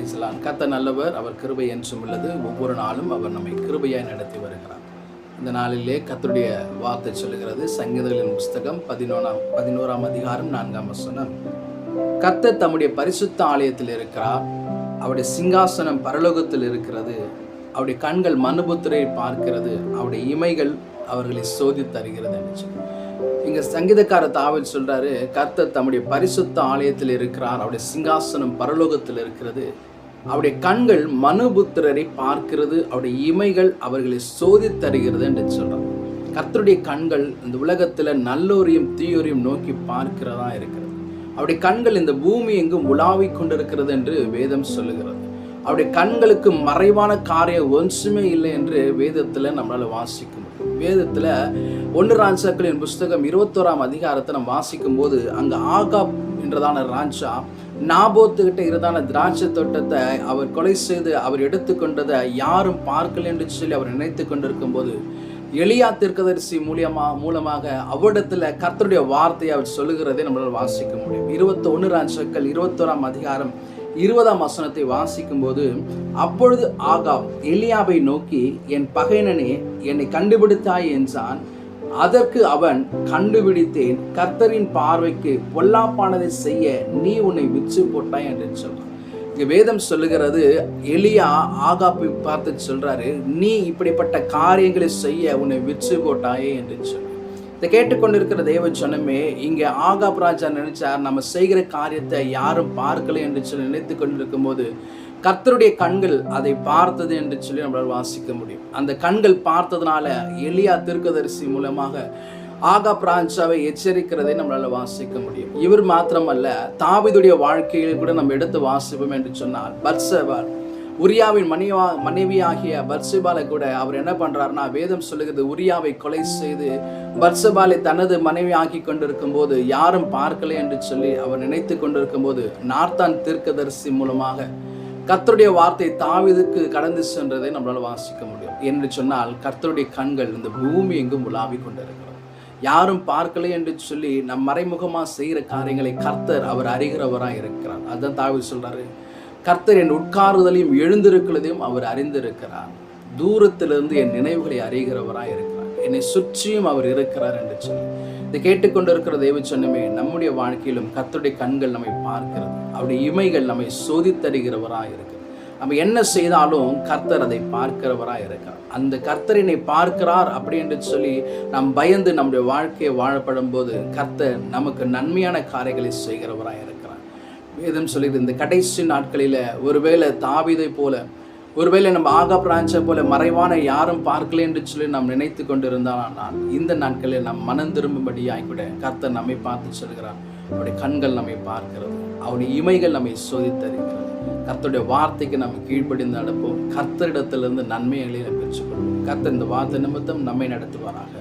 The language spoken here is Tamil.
பிரைஸ்லான். கர்த்தர் நல்லவர், அவர் கிருபை என்றும் உள்ளது. ஒவ்வொரு நாளும் அவர் நம்மை கிருபையாய் நடத்தி வருகிறார். இந்த நாளிலே கர்த்தருடைய வார்த்தை சொல்லுகிறது, சங்கீதங்களின் புஸ்தகம் 11ஆம் அதிகாரம் 4ஆம் வசனம். கர்த்தர் தம்முடைய பரிசுத்த ஆலயத்தில் இருக்கிறார், அவருடைய சிங்காசனம் பரலோகத்தில் இருக்கிறது, அவருடைய கண்கள் மனுபுத்திரை பார்க்கிறது, அவருடைய இமைகள் அவர்களை சோதித்து அறிகிறது என்று சொல்லி இங்க சங்கீதக்கார தாவீது சொல்றாரு, கர்த்தர் தம்முடைய பரிசுத்த ஆலயத்தில் இருக்கிறார், அவருடைய சிங்காசனம் பரலோகத்தில் இருக்கிறது, அவருடைய கண்கள் மனுபுத்திரரை பார்க்கிறது, அவருடைய இமைகள் அவர்களை சோதித்தருகிறது என்று சொல்றார். கர்த்தருடைய கண்கள் இந்த உலகத்துல நல்லோரையும் தீயோரையும் நோக்கி பார்க்கிறதா இருக்கிறது. அவருடைய கண்கள் இந்த பூமி எங்கும் உலாவிக் கொண்டிருக்கிறது என்று வேதம் சொல்லுகிறது. அவருடைய கண்களுக்கு மறைவான காரியம் ஒன்றுமே இல்லை என்று வேதத்துல நம்மளால வாசிக்க முடியும். வேதத்துல 1 ராஜாக்களின் புஸ்தகம் 21ஆம் அதிகாரத்தை நம்ம வாசிக்கும் போது, அங்க ஆகாப் என்றதான ராஜா நாபோத்துக்கிட்ட இருதான திராட்சை தோட்டத்தை அவர் கொலை செய்து அவர் எடுத்துக்கொண்டதை யாரும் பார்க்கல என்று சொல்லி அவர் நினைத்து கொண்டிருக்கும் போது, எலியா தீர்க்கதரிசி மூலமாக அவரிடத்துல கர்த்தருடைய வார்த்தையை அவர் சொல்லுகிறதை நம்மளால் வாசிக்க முடியும். 21 ராஜாக்கள் 21ஆம் அதிகாரம் 20ஆம் வசனத்தை வாசிக்கும் போது, அப்பொழுது ஆகாப் எலியாவை நோக்கி, என் பகையனே, என்னை கண்டுபிடித்தாய் என்றான். அதற்கு அவன், கண்டுபிடித்தேன், கர்த்தரின் பார்வைக்கு பொல்லாப்பானதை செய்ய நீ உன்னை விற்று போட்டாய் என்று சொல்றான். இங்க வேதம் சொல்லுகிறது, எலியா ஆகாப்பை பார்த்து சொல்றாரு, நீ இப்படிப்பட்ட காரியங்களை செய்ய உன்னை விற்று போட்டாயே என்று சொல்லி. இதை கேட்டுக்கொண்டிருக்கிற தேவ ஜனமே, இங்க ஆகாப் ராஜா நினைச்சார், நம்ம செய்கிற காரியத்தை யாரும் பார்க்கல என்று சொல்லி நினைத்து கொண்டிருக்கும் போது, கர்த்தருடைய கண்கள் அதை பார்த்தது என்று சொல்லி நம்மளால் வாசிக்க முடியும். அந்த கண்கள் பார்த்ததுனால எலியா தீர்க்கதரிசி மூலமாக ஆகாப் ராஜாவை எச்சரிக்கிறதை நம்மளால வாசிக்க முடியும். இவர் மாத்திரமல்ல, தாவீதுடைய வாழ்க்கையில் கூட நம்ம எடுத்து வாசிப்போம் என்று சொன்னால், பத்சேபாள், உரியாவின் மனைவியாகிய பத்சேபாலை கூட அவர் என்ன பண்றாருன்னா, வேதம் சொல்லுகிறது, உரியாவை கொலை செய்து பத்சேபாலை தனது மனைவி ஆக்கி கொண்டிருக்கும் போது யாரும் பார்க்கல என்று சொல்லி அவர் நினைத்து கொண்டிருக்கும் போது, நார்த்தான் தீர்க்கதரிசி மூலமாக கர்த்தருடைய வார்த்தை தாவீதுக்கு கடந்து சென்றதை நம்மளால வாசிக்க முடியும். என்று சொன்னால், கர்த்தருடைய கண்கள் இந்த பூமி எங்கும் உலாவிக் கொண்டிருக்கிறது. யாரும் பார்க்கல என்று சொல்லி நம் மறைமுகமாக செய்கிற காரியங்களை கர்த்தர் அவர் அறிகிறவராக இருக்கிறார். அதுதான் தாவீது சொல்றாரு, கர்த்தர் என் உட்காருதலையும் எழுந்திருக்கிறதையும் அவர் அறிந்திருக்கிறார், தூரத்திலிருந்து என் நினைவுகளை அறிகிறவராக இருக்கிறார், என்னை சுற்றியும் அவர் இருக்கிறார் என்று சொல்லி இதை கேட்டுக்கொண்டிருக்கிற தேவ சொன்னமே, நம்முடைய வாழ்க்கையிலும் கர்த்தருடைய கண்கள் நம்மை பார்க்கிறது, அவருடைய இமைகள் நம்மை சோதித்தறிகிறவராக இருக்கிறது. நம்ம என்ன செய்தாலும் கர்த்தர் அதை பார்க்கிறவராக இருக்கிறார். அந்த கர்த்தரினை பார்க்கிறார் அப்படி என்று சொல்லி நாம் பயந்து நம்முடைய வாழ்க்கையை வாழப்படும் போது கர்த்தர் நமக்கு நன்மையான காரியங்களை செய்கிறவராக இருக்கிறார். வேதம் சொல்லிது, இந்த கடைசி நாட்களில் ஒருவேளை தாவீதை போல, ஒருவேளை நம்ம ஆகாப் ராஜா போல மறைவான யாரும் பார்க்கல என்று சொல்லி நாம் நினைத்து கொண்டிருந்தால், இந்த நாட்களில் நாம் மனம் திரும்பும்படியாய் கூட கர்த்தர் நம்மை பார்த்து சொல்கிறார், அவருடைய கண்கள் நம்மை பார்க்கிறது, அவருடைய இமைகள் நம்மை சோதித்தறிகிறது. கர்த்தருடைய வார்த்தைக்கு நம்ம கீழ்ப்படிந்து நடப்போம், கர்த்தரிடத்திலிருந்து நன்மைகளை பெற்றுக்கொள்வோம். கர்த்தர் இந்த வார்த்தை நிமித்தம் நம்மை நடத்துவாராக.